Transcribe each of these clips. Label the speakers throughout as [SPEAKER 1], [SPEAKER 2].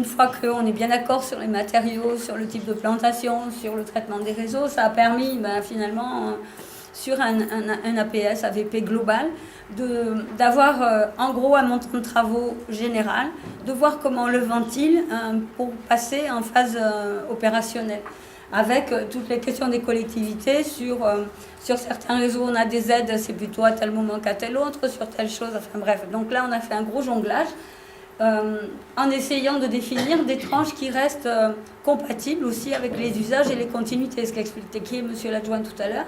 [SPEAKER 1] fois qu'on est bien d'accord sur les matériaux, sur le type de plantation, sur le traitement des réseaux, ça a permis finalement, sur un APS, AVP global, d'avoir en gros un montant de travaux général, de voir comment on le ventile pour passer en phase opérationnelle. Avec toutes les questions des collectivités sur certains réseaux, on a des aides, c'est plutôt à tel moment qu'à tel autre, sur telle chose, enfin bref. Donc là, on a fait un gros jonglage en essayant de définir des tranches qui restent compatibles aussi avec les usages et les continuités. Ce qu'expliquait monsieur l'adjoint tout à l'heure,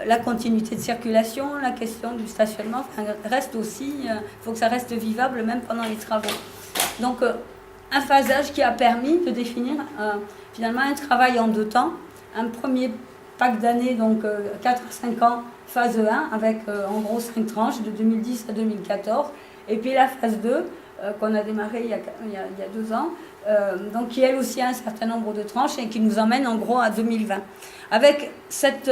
[SPEAKER 1] la continuité de circulation, la question du stationnement, reste aussi, il faut que ça reste vivable même pendant les travaux. Donc un phasage qui a permis de définir finalement un travail en 2 temps. Un premier pack d'années, donc 4 à 5 ans, phase 1, avec en gros 5 tranches de 2010 à 2014. Et puis la phase 2, qu'on a démarré il y a 2 ans, donc qui elle aussi a un certain nombre de tranches et qui nous emmène en gros à 2020. Avec cet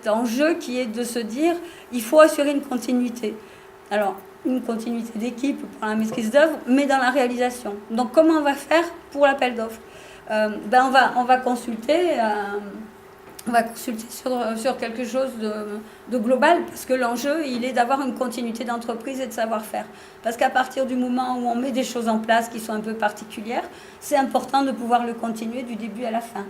[SPEAKER 1] enjeu qui est de se dire, il faut assurer une continuité. Alors, une continuité d'équipe pour la maîtrise d'œuvre, mais dans la réalisation. Donc comment on va faire pour l'appel d'offres? On va consulter sur quelque chose de global, parce que l'enjeu, il est d'avoir une continuité d'entreprise et de savoir-faire. Parce qu'à partir du moment où on met des choses en place qui sont un peu particulières, c'est important de pouvoir le continuer du début à la fin,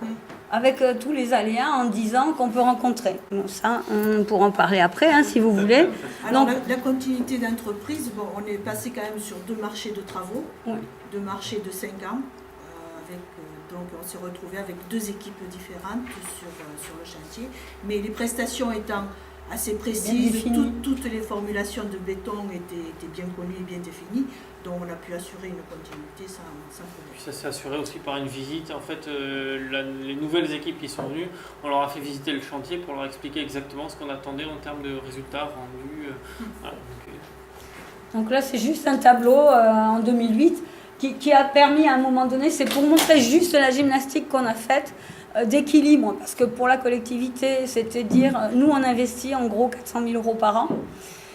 [SPEAKER 1] avec tous les aléas en 10 ans qu'on peut rencontrer. Bon, ça, on pourra en parler après, si vous voulez.
[SPEAKER 2] Alors, la continuité d'entreprise, on est passé quand même sur 2 marchés de travaux, 2 marchés de 5 ans. Donc on s'est retrouvé avec 2 équipes différentes sur le chantier, mais les prestations étant assez précises, toutes les formulations de béton étaient bien connues et bien définies, donc on a pu assurer une continuité sans problème.
[SPEAKER 3] Puis ça s'est assuré aussi par une visite. En fait, les nouvelles équipes qui sont venues, on leur a fait visiter le chantier pour leur expliquer exactement ce qu'on attendait en termes de résultats rendus. Voilà,
[SPEAKER 1] donc là, c'est juste un tableau en 2008. Qui a permis à un moment donné, c'est pour montrer juste la gymnastique qu'on a faite d'équilibre, parce que pour la collectivité, c'était dire, nous on investit en gros 400 000 € par an,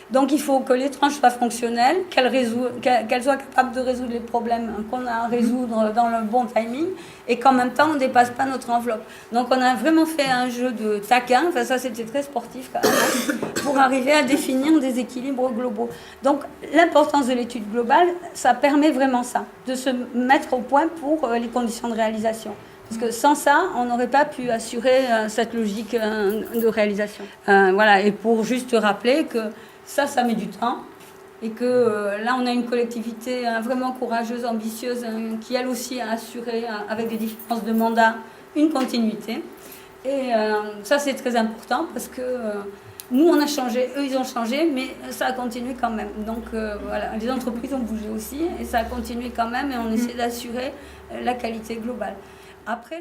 [SPEAKER 1] donc il faut que les tranches soient fonctionnelles, qu'elles soient capables de résoudre les problèmes qu'on a à résoudre dans le bon timing, et qu'en même temps on ne dépasse pas notre enveloppe. Donc on a vraiment fait un jeu de taquin, enfin ça c'était très sportif quand même, pour arriver à définir des équilibres globaux. Donc l'importance de l'étude globale, ça permet vraiment ça, de se mettre au point pour les conditions de réalisation. Parce que sans ça, on n'aurait pas pu assurer cette logique de réalisation. Voilà, et pour juste rappeler que ça met du temps, et que là on a une collectivité vraiment courageuse, ambitieuse, qui elle aussi a assuré, avec des différences de mandat, une continuité. Et ça c'est très important, parce que nous on a changé, eux ils ont changé, mais ça a continué quand même. Donc voilà, les entreprises ont bougé aussi, et ça a continué quand même, et on essaie d'assurer la qualité globale. Après,